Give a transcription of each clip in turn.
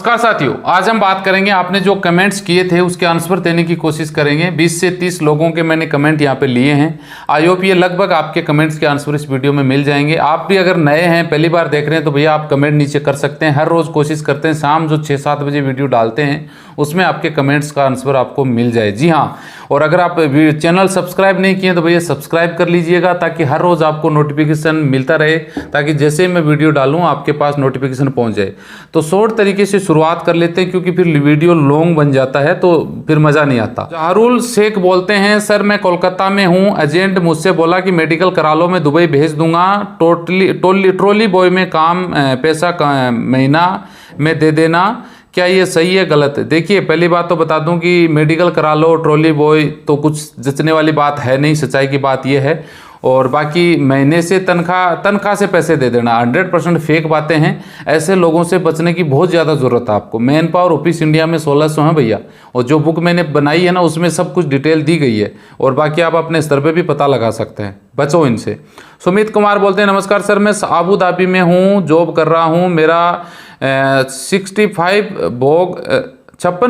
नमस्कार साथियों, आज हम बात करेंगे आपने जो कमेंट्स किए थे उसके आंसर देने की कोशिश करेंगे। 20 से 30 लोगों के मैंने कमेंट यहाँ पे लिए हैं। आई होप ये लगभग आपके कमेंट्स के आंसर इस वीडियो में मिल जाएंगे। आप भी अगर नए हैं, पहली बार देख रहे हैं, तो भैया आप कमेंट नीचे कर सकते हैं। हर रोज़ कोशिश करते हैं शाम जो 6-7 बजे वीडियो डालते हैं उसमें आपके कमेंट्स का आंसर आपको मिल जाए। जी हाँ, और अगर आप चैनल सब्सक्राइब नहीं किए तो भैया सब्सक्राइब कर लीजिएगा ताकि हर रोज़ आपको नोटिफिकेशन मिलता रहे, ताकि जैसे मैं वीडियो डालूँ आपके पास नोटिफिकेशन पहुँच जाए। तो शॉर्ट तरीके से शुरुआत कर लेते हैं क्योंकि फिर वीडियो लॉन्ग बन जाता है तो फिर मज़ा नहीं आता। जहारुल शेख बोलते हैं, सर मैं कोलकाता में हूँ, एजेंट मुझसे बोला कि मेडिकल करा लो, मैं दुबई भेज दूंगा, ट्रॉली बॉय में काम, पैसा महीना में दे देना, क्या ये सही है गलत है? देखिए, पहली बात तो बता दूं कि मेडिकल करा लो, ट्रॉली बॉय तो कुछ जचने वाली बात है नहीं, सच्चाई की बात ये है। और बाकी महीने से तनख्वाह से पैसे दे देना 100% फेक बातें हैं। ऐसे लोगों से बचने की बहुत ज़्यादा ज़रूरत है आपको। मैन पावर ऑफिस इंडिया में 1600 है भैया, और जो बुक मैंने बनाई है ना उसमें सब कुछ डिटेल दी गई है, और बाकी आप अपने स्तर पे भी पता लगा सकते हैं। बचो इनसे। सुमित कुमार बोलते हैं, नमस्कार सर, मैं आबू धाबी में हूँ, जॉब कर रहा हूँ, मेरा 56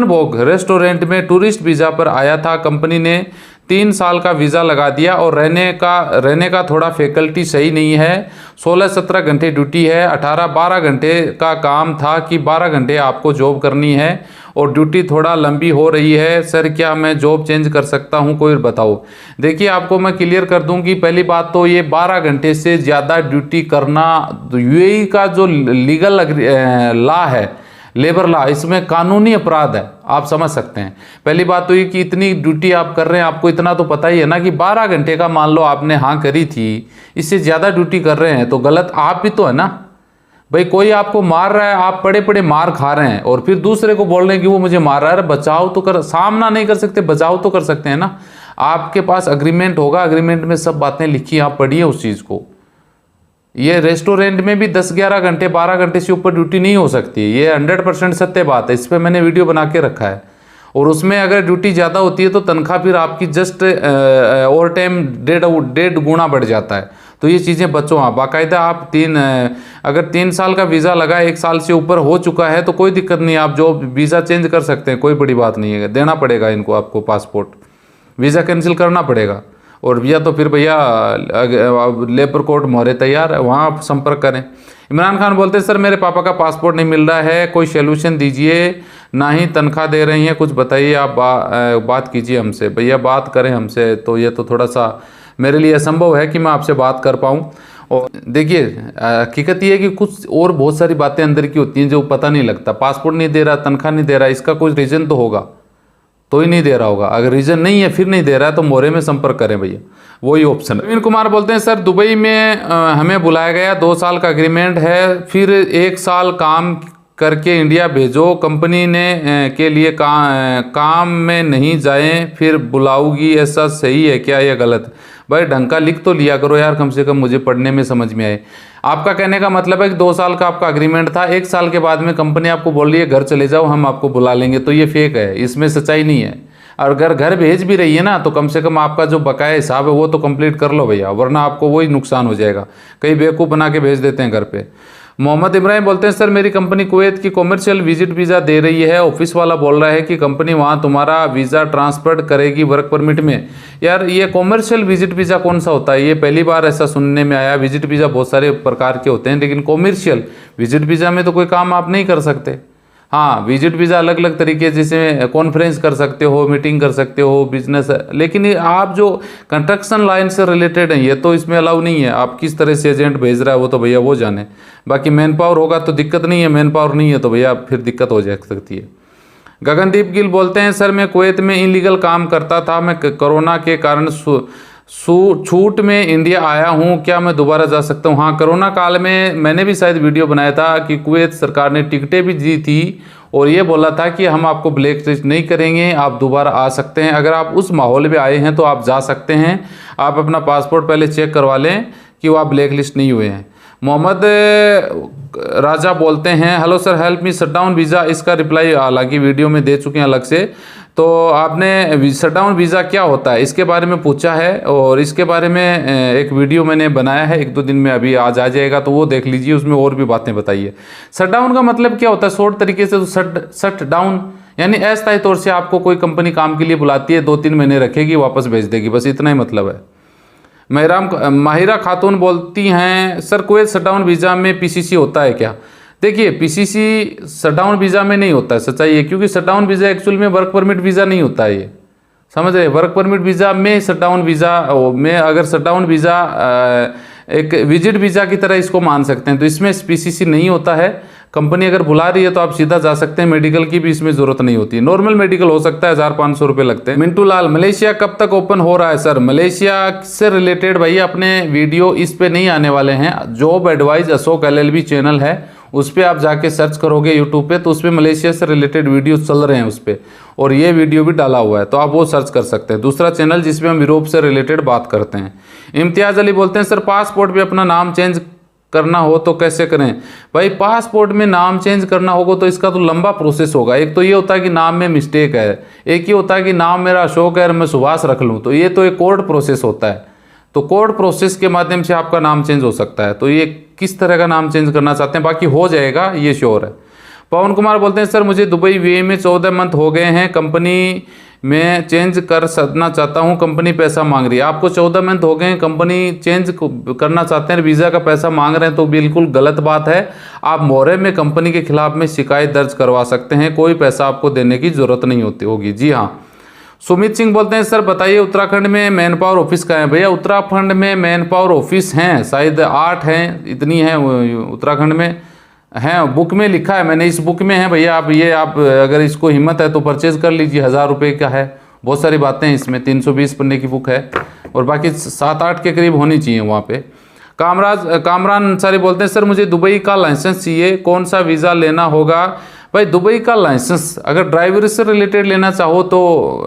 भोग रेस्टोरेंट में टूरिस्ट वीज़ा पर आया था। कंपनी ने 3 साल का वीज़ा लगा दिया और रहने का थोड़ा फैकल्टी सही नहीं है। 16-17 घंटे ड्यूटी है, 18-12 घंटे का काम था कि 12 घंटे आपको जॉब करनी है और ड्यूटी थोड़ा लंबी हो रही है। सर क्या मैं जॉब चेंज कर सकता हूं, कोई बताओ। देखिए, आपको मैं क्लियर कर दूं कि पहली बात तो ये 12 घंटे से ज़्यादा ड्यूटी करना यूएई का जो लीगल लॉ है, लेबर लॉ, इसमें कानूनी अपराध है। आप समझ सकते हैं। पहली बात तो ये कि इतनी ड्यूटी आप कर रहे हैं, आपको इतना तो पता ही है ना कि 12 घंटे का मान लो आपने हाँ करी थी, इससे ज़्यादा ड्यूटी कर रहे हैं तो गलत आप भी तो है ना भाई। कोई आपको मार रहा है, आप पड़े पड़े मार खा रहे हैं और फिर दूसरे को बोल रहे हैं कि वो मुझे मार रहा है। बचाव तो कर, सामना नहीं कर सकते, बचाव तो कर सकते हैं ना। आपके पास अग्रीमेंट होगा, अग्रीमेंट में सब बातें लिखी, आप पढ़िए उस चीज़ को। ये रेस्टोरेंट में भी 10-11 घंटे 12 घंटे से ऊपर ड्यूटी नहीं हो सकती, ये 100% सत्य बात है। इस पर मैंने वीडियो बना के रखा है। और उसमें अगर ड्यूटी ज़्यादा होती है तो तनख्वाह फिर आपकी जस्ट ओवर टाइम 1.5 गुना बढ़ जाता है। तो ये चीज़ें बच्चों, आप बाकायदा आप अगर 3 साल का वीज़ा लगा, 1 साल से ऊपर हो चुका है तो कोई दिक्कत नहीं, आप जो वीज़ा चेंज कर सकते हैं, कोई बड़ी बात नहीं है। देना पड़ेगा इनको, आपको पासपोर्ट वीज़ा कैंसिल करना पड़ेगा। और भैया तो फिर भैया लेबर कोर्ट मोहरे तैयार है, वहाँ आप संपर्क करें। इमरान खान बोलते हैं, सर मेरे पापा का पासपोर्ट नहीं मिल रहा है, कोई सोल्यूशन दीजिए, ना ही तनख्वाह दे रही हैं, कुछ बताइए। आप बात कीजिए हमसे। भैया बात करें हमसे तो ये तो थोड़ा सा मेरे लिए असंभव है कि मैं आपसे बात कर पाऊँ। और देखिए, हकीकत ये है कि कुछ और बहुत सारी बातें अंदर की होती हैं जो पता नहीं लगता। पासपोर्ट नहीं दे रहा, तनख्वाह नहीं दे रहा, इसका कोई रीज़न तो होगा, तो ही नहीं दे रहा होगा। अगर रीज़न नहीं है, फिर नहीं दे रहा है, तो मोरे में संपर्क करें भैया, वही ऑप्शन है। प्रवीण कुमार बोलते हैं, सर दुबई में हमें बुलाया गया, 2 साल का एग्रीमेंट है, फिर 1 साल काम करके इंडिया भेजो, कंपनी ने के लिए काम में नहीं जाएं फिर बुलाऊगी, ऐसा सही है क्या, यह गलत? भाई ढंग का लिख तो लिया करो यार, कम से कम मुझे पढ़ने में समझ में आए। आपका कहने का मतलब है कि 2 साल का आपका एग्रीमेंट था, 1 साल के बाद में कंपनी आपको बोल रही है घर चले जाओ, हम आपको बुला लेंगे, तो ये फेक है, इसमें सच्चाई नहीं है। और अगर घर भेज भी रही है ना, तो कम से कम आपका जो बकाया हिसाब है वो तो कंप्लीट कर लो भैया, वरना आपको वही नुकसान हो जाएगा। कई बेवकूफ़ बना के भेज देते हैं घर पे। मोहम्मद इब्राहिम बोलते हैं, सर मेरी कंपनी कुवैत की कॉमर्शियल विजिट वीज़ा दे रही है, ऑफिस वाला बोल रहा है कि कंपनी वहाँ तुम्हारा वीज़ा ट्रांसफर करेगी वर्क परमिट में। यार ये कॉमर्शियल विजिट वीज़ा कौन सा होता है? ये पहली बार ऐसा सुनने में आया। विजिट वीज़ा बहुत सारे प्रकार के होते हैं, लेकिन कॉमर्शियल विजिट वीज़ा में तो कोई काम आप नहीं कर सकते। हाँ, विजिट वीज़ा अलग अलग तरीके, जैसे कॉन्फ्रेंस कर सकते हो, मीटिंग कर सकते हो, बिजनेस, लेकिन ये आप जो कंस्ट्रक्शन लाइन से रिलेटेड है ये तो इसमें अलाउ नहीं है। आप किस तरह से एजेंट भेज रहा है वो तो भैया वो जाने। बाकी मैन पावर होगा तो दिक्कत नहीं है, मैन पावर नहीं है तो भैया फिर दिक्कत हो जा सकती है। गगनदीप गिल बोलते हैं, सर मैं कुवैत में इलीगल काम करता था, मैं कोरोना के कारण छूट में इंडिया आया हूं, क्या मैं दोबारा जा सकता हूं? हाँ, कोरोना काल में मैंने भी शायद वीडियो बनाया था कि कुवैत सरकार ने टिकटें भी दी थी और ये बोला था कि हम आपको ब्लैक लिस्ट नहीं करेंगे, आप दोबारा आ सकते हैं। अगर आप उस माहौल में आए हैं तो आप जा सकते हैं। आप अपना पासपोर्ट पहले चेक करवा लें कि वो आप ब्लैक लिस्ट नहीं हुए हैं। मोहम्मद राजा बोलते हैं, hello sir help me shut down visa, इसका रिप्लाई हालांकि वीडियो में दे चुके हैं अलग से। तो आपने शटडाउन वीज़ा क्या होता है इसके बारे में पूछा है, और इसके बारे में एक वीडियो मैंने बनाया है, 1-2 दिन में अभी आज आ जाएगा, तो वो देख लीजिए, उसमें और भी बातें बताइए। शटडाउन का मतलब क्या होता है शॉर्ट तरीके से, तो शट डाउन यानी अस्थायी तौर से आपको कोई कंपनी काम के लिए बुलाती है, 2-3 महीने रखेगी, वापस भेज देगी, बस इतना ही मतलब है। माहिरा खातून बोलती हैं सर कुवैत शटडाउन वीज़ा में पीसीसी होता है क्या? देखिए पीसीसी शटडाउन वीज़ा में नहीं होता है, सच्चाई है, क्योंकि शटडाउन वीज़ा एक्चुअल में वर्क परमिट वीज़ा नहीं होता है, ये समझ रहे। वर्क परमिट वीज़ा में शटडाउन वीज़ा में, अगर शटडाउन वीज़ा एक विजिट वीज़ा की तरह इसको मान सकते हैं, तो इसमें पीसीसी नहीं होता है। कंपनी अगर बुला रही है तो आप सीधा जा सकते हैं, मेडिकल की भी इसमें ज़रूरत नहीं होती, नॉर्मल मेडिकल हो सकता है, 1500 रुपये लगते हैं। मिंटू लाल, मलेशिया कब तक ओपन हो रहा है सर? मलेशिया से रिलेटेड भैया अपने वीडियो इस पे नहीं आने वाले हैं। Job advice Ashok LLB channel है, उस पर आप जाके सर्च करोगे यूट्यूब पे, तो उस पर मलेशिया से रिलेटेड वीडियो चल रहे हैं उस पर, और ये वीडियो भी डाला हुआ है, तो आप वो सर्च कर सकते हैं। दूसरा चैनल जिसमें हम यूरोप से रिलेटेड बात करते हैं। इम्तियाज़ अली बोलते हैं सर पासपोर्ट पे अपना नाम चेंज करना हो तो कैसे करें? भाई पासपोर्ट में नाम चेंज करना होगा तो इसका तो लंबा प्रोसेस होगा। एक तो ये होता है कि नाम में मिस्टेक है, एक ये होता है कि नाम मेरा अशोक है और मैं सुभाष रख लूँ, तो ये तो एक कोर्ट प्रोसेस होता है, तो कोर्ट प्रोसेस के माध्यम से आपका नाम चेंज हो सकता है। तो ये किस तरह का नाम चेंज करना चाहते हैं, बाकी हो जाएगा, ये श्योर है। पवन कुमार बोलते हैं सर मुझे दुबई वीए में 14 मंथ हो गए हैं, कंपनी में चेंज कर सकना चाहता हूं, कंपनी पैसा मांग रही है। आपको 14 मंथ हो गए हैं, कंपनी चेंज करना चाहते हैं, वीज़ा का पैसा मांग रहे हैं, तो बिल्कुल गलत बात है। आप मोहरे में कंपनी के खिलाफ में शिकायत दर्ज करवा सकते हैं, कोई पैसा आपको देने की ज़रूरत नहीं होती होगी। जी हाँ। सुमित सिंह बोलते हैं सर बताइए उत्तराखंड में मैन पावर ऑफिस कहाँ है? भैया उत्तराखंड में मैन पावर ऑफिस हैं, शायद 8 हैं, इतनी है उत्तराखंड में हैं, बुक में लिखा है मैंने, इस बुक में है भैया। आप अगर इसको हिम्मत है तो परचेज कर लीजिए, 1000 रुपये का है, बहुत सारी बातें हैं इसमें, 320 पन्ने की बुक है, और बाकी 7-8 के करीब होनी चाहिए वहाँ पे। कामरान अंसारी बोलते हैं सर मुझे दुबई का लाइसेंस चाहिए, कौन सा वीज़ा लेना होगा? भाई दुबई का लाइसेंस अगर ड्राइवरी से रिलेटेड लेना चाहो तो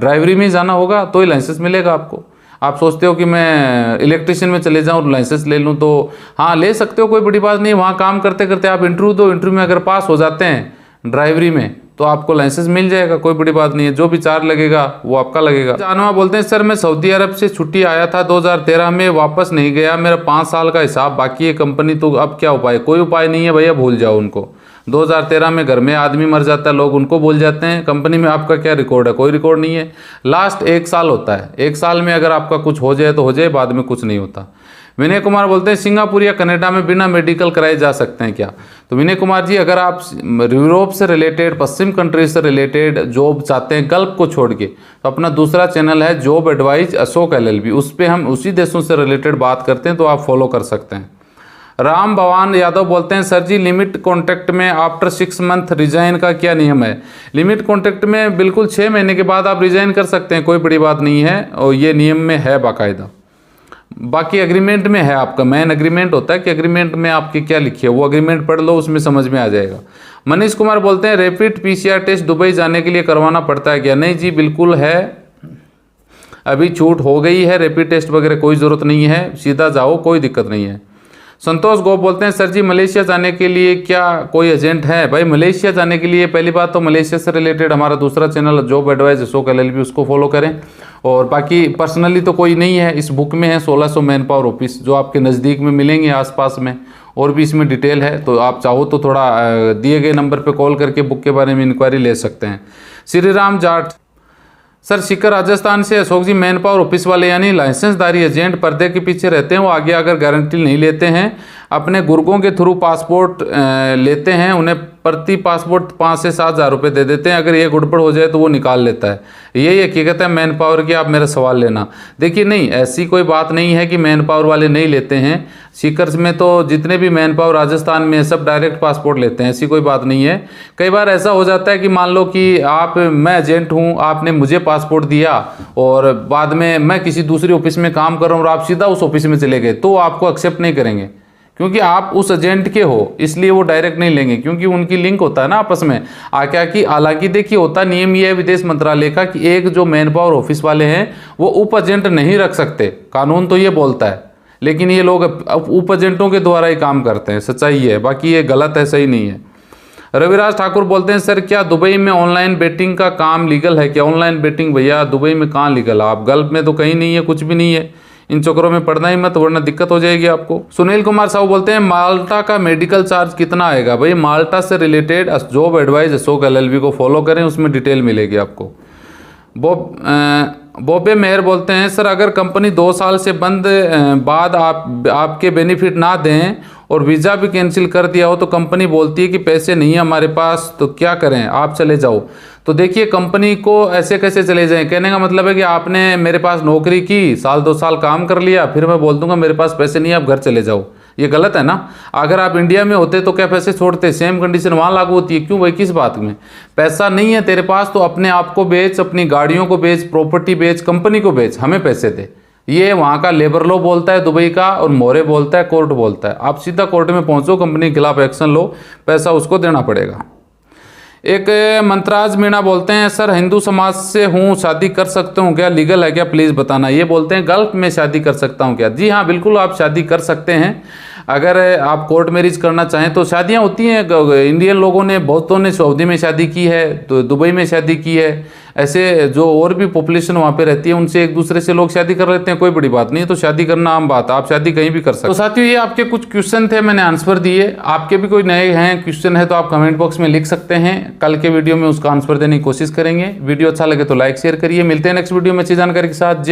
ड्राइवरी में जाना होगा, तो ही लाइसेंस मिलेगा आपको। आप सोचते हो कि मैं इलेक्ट्रिशियन में चले जाऊँ और लाइसेंस ले लूँ, तो हाँ ले सकते हो, कोई बड़ी बात नहीं। वहाँ काम करते करते आप इंटरव्यू दो, इंटरव्यू में अगर पास हो जाते हैं ड्राइवरी में तो आपको लाइसेंस मिल जाएगा, कोई बड़ी बात नहीं है। जो भी चार्ज लगेगा वो आपका लगेगा। जानवा बोलते हैं सर मैं सऊदी अरब से छुट्टी आया था 2013 में, वापस नहीं गया, मेरा 5 साल का हिसाब बाकी है कंपनी, तो अब क्या उपाय? कोई उपाय नहीं है भैया, भूल जाओ उनको। 2013 में घर में आदमी मर जाता है, लोग उनको भूल जाते हैं। कंपनी में आपका क्या रिकॉर्ड है? कोई रिकॉर्ड नहीं है। लास्ट 1 साल होता है, 1 साल में अगर आपका कुछ हो जाए तो हो जाए, बाद में कुछ नहीं होता। विनय कुमार बोलते हैं सिंगापुर या कनाडा में बिना मेडिकल कराए जा सकते हैं क्या? तो विनय कुमार जी अगर आप यूरोप से रिलेटेड, पश्चिम कंट्री से रिलेटेड जॉब चाहते हैं गल्फ को छोड़ के, तो अपना दूसरा चैनल है जॉब एडवाइस अशोक LLB, उस पर हम उसी देशों से रिलेटेड बात करते हैं, तो आप फॉलो कर सकते हैं। राम भवान यादव बोलते हैं सर जी लिमिट कॉन्ट्रैक्ट में आफ्टर 6 मंथ रिजाइन का क्या नियम है? लिमिट कॉन्ट्रैक्ट में बिल्कुल 6 महीने के बाद आप रिजाइन कर सकते हैं, कोई बड़ी बात नहीं है, और ये नियम में है बाकायदा। बाकी एग्रीमेंट में है, आपका मेन एग्रीमेंट होता है कि एग्रीमेंट में आपकी क्या लिखी है, वो एग्रीमेंट पढ़ लो, उसमें समझ में आ जाएगा। मनीष कुमार बोलते हैं रैपिड PCR टेस्ट दुबई जाने के लिए करवाना पड़ता है क्या? नहीं जी बिल्कुल है, अभी छूट हो गई है, रैपिड टेस्ट वगैरह कोई ज़रूरत नहीं है, सीधा जाओ, कोई दिक्कत नहीं है। संतोष गोप बोलते हैं सर जी मलेशिया जाने के लिए क्या कोई एजेंट है? भाई मलेशिया जाने के लिए पहली बात तो मलेशिया से रिलेटेड हमारा दूसरा channel job advice Ashok LLB, उसको फॉलो करें, और बाकी पर्सनली तो कोई नहीं है। इस बुक में है 1600 मैन पावर ऑफिस जो आपके नज़दीक में मिलेंगे आसपास में, और भी इसमें डिटेल है, तो आप चाहो तो थोड़ा दिए गए नंबर पर कॉल करके बुक के बारे में इंक्वायरी ले सकते हैं। श्री राम जाट सर सीकर राजस्थान से, अशोक जी मैन पावर ऑफिस वाले यानी लाइसेंसधारी एजेंट पर्दे के पीछे रहते हैं, वो आगे अगर गारंटी नहीं लेते हैं, अपने गुर्गों के थ्रू पासपोर्ट लेते हैं, उन्हें प्रति पासपोर्ट 5 से 7 हज़ार रुपये दे देते हैं, अगर ये गड़बड़ हो जाए तो वो निकाल लेता है। यही हकीकत है मैन पावर की, आप मेरा सवाल लेना। देखिए नहीं, ऐसी कोई बात नहीं है कि मैन पावर वाले नहीं लेते हैं, सीकर्स में तो जितने भी मैन पावर राजस्थान में सब डायरेक्ट पासपोर्ट लेते हैं, ऐसी कोई बात नहीं है। कई बार ऐसा हो जाता है कि मान लो कि मैं एजेंट हूँ, आपने मुझे पासपोर्ट दिया और बाद में मैं किसी दूसरी ऑफिस में काम कर रहा हूँ और आप सीधा उस ऑफिस में चले गए, तो आपको एक्सेप्ट नहीं करेंगे, क्योंकि आप उस एजेंट के हो, इसलिए वो डायरेक्ट नहीं लेंगे, क्योंकि उनकी लिंक होता है ना आपस में। क्या कि हालांकि देखिए होता नियम ये है विदेश मंत्रालय का कि एक जो मैन पावर ऑफिस वाले हैं वो उप एजेंट नहीं रख सकते, कानून तो ये बोलता है, लेकिन ये लोग उप एजेंटों के द्वारा ही काम करते हैं, सच्चाई है, बाकी ये गलत है, सही नहीं है। रविराज ठाकुर बोलते हैं सर क्या दुबई में ऑनलाइन बेटिंग का काम लीगल है क्या? ऑनलाइन बेटिंग भैया दुबई में कहाँ लीगल है? आप गल्फ में तो कहीं नहीं है, कुछ भी नहीं है। इन चक्करों में पड़ना ही मत, वरना दिक्कत हो जाएगी आपको। सुनील कुमार साहू बोलते हैं माल्टा का मेडिकल चार्ज कितना आएगा? भाई माल्टा से related job advice Ashok LLB को फॉलो करें, उसमें डिटेल मिलेगी आपको। बॉबे मेहर बोलते हैं सर अगर कंपनी 2 साल से बंद बाद आपके बेनिफिट ना दें और वीज़ा भी कैंसिल कर दिया हो तो कंपनी बोलती है कि पैसे नहीं है हमारे पास, तो क्या करें, आप चले जाओ। तो देखिए कंपनी को ऐसे कैसे चले जाएं? कहने का मतलब है कि आपने मेरे पास नौकरी की, 1-2 साल काम कर लिया, फिर मैं बोल दूंगा मेरे पास पैसे नहीं है, आप घर चले जाओ। ये गलत है ना। अगर आप इंडिया में होते तो क्या पैसे छोड़ते? सेम कंडीशन वहाँ लागू होती है। क्यों भाई, किस बात में? पैसा नहीं है तेरे पास तो अपने आप को बेच, अपनी गाड़ियों को बेच, प्रॉपर्टी बेच, कंपनी को बेच, हमें पैसे दे। ये वहाँ का लेबर लॉ बोलता है दुबई का, और मोरे बोलता है, कोर्ट बोलता है। आप सीधा कोर्ट में पहुँचो, कंपनी के खिलाफ एक्शन लो, पैसा उसको देना पड़ेगा। एक मंत्राज मीणा बोलते हैं सर हिंदू समाज से हूँ, शादी कर सकता हूँ क्या? लीगल है क्या, प्लीज़ बताना। ये बोलते हैं गल्फ में शादी कर सकता हूँ क्या? जी हाँ, बिल्कुल आप शादी कर सकते हैं। अगर आप कोर्ट मैरिज करना चाहें तो शादियाँ होती हैं। इंडियन लोगों ने, बहुतों ने सऊदी में शादी की है, तो दुबई में शादी की है। ऐसे जो और भी पॉपुलेशन वहाँ पे रहती है उनसे एक दूसरे से लोग शादी कर लेते हैं, कोई बड़ी बात नहीं है। तो शादी करना आम बात है, आप शादी कहीं भी कर सकते हैं। तो साथियों ये आपके कुछ क्वेश्चन थे, मैंने आंसर दिए। आपके भी कोई नए हैं क्वेश्चन है तो आप कमेंट बॉक्स में लिख सकते हैं। कल के वीडियो में उसका आंसर देने की कोशिश करेंगे। वीडियो अच्छा लगे तो लाइक शेयर करिए। मिलते हैं नेक्स्ट वीडियो में अच्छी जानकारी के साथ। जय हिंद।